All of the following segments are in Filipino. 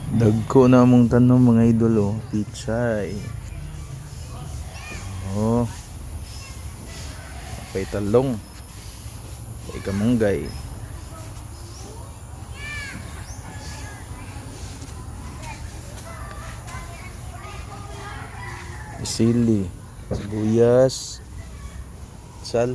Dagko na mong tanong mga idol, oh. Pichay. Oh, apay talong. Apay kamunggay. Sili, sibuyas, sal.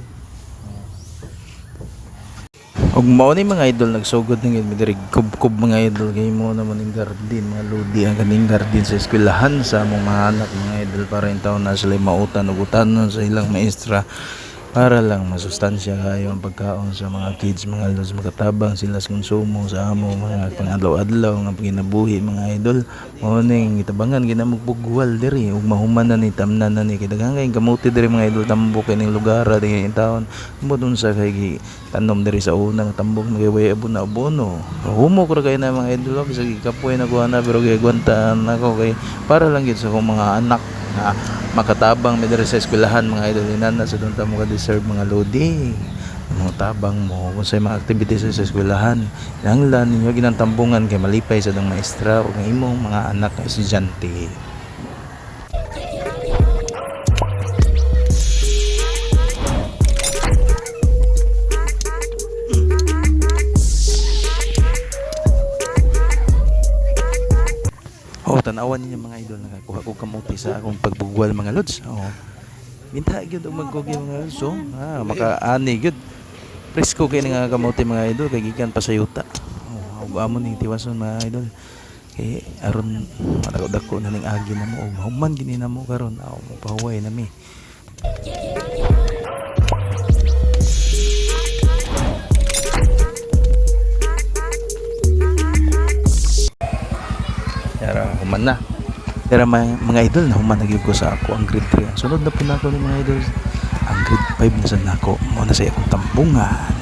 Og mao ni mga idol nagsugod ng midrig kubkob mga idol kay mo naman ning garden mga lodi ang kaning garden sa eskwelahan sa among mga anak mga idol para in taon na sila mautan ug utanon sa ilang maestra para lang masustansya kayo ang pagkaon sa mga kids mga idol makatabang sila sa konsumo sa amo mga pang-adlaw-adlaw nga kinabuhi mga idol mao ning gitabangan ginamugbugwal diri ug mahuman na ni tamnan na ni kay daghang kay kamuti diri mga idol tambok kining lugar dinhi in taon mudun sa kay tanom diri sa unang tambok magay abono abono humo ko kay na mga idol bisag kapoy na kuha na pero kay gwantaan ako kay para lang gid sa akong mga anak na makatabang mi diri sa eskwelahan mga idol inana sa dunta mo ka deserve mga lodi mga tabang mo kung sa mga activities sa eskwelahan nanglan ninyo ginantambungan kay malipay sa dang maestra ug imong mga anak na estudyante. Oh, tanawan ninyo mga idol nakakuha ko kamuti sa akong pagbugwal mga lods. Oh. Minta gyud og magkugi mga lods. Oh. Makaani gyud. Presko kay nga kamuti mga idol kay gikan pa sa yuta. Oh, ug amo ning tiwason mga idol. Kay aron madako-dako na ning agi na mo og mahuman gini na mo karon. Aw, pahuway na mi. Yara human na. Pero mga idol na human nagyud ko sa ako ang grade 3. Sunod na po na ako ni mga idol. Ang grade 5 na sa nako. Mo na sa akong tambungan.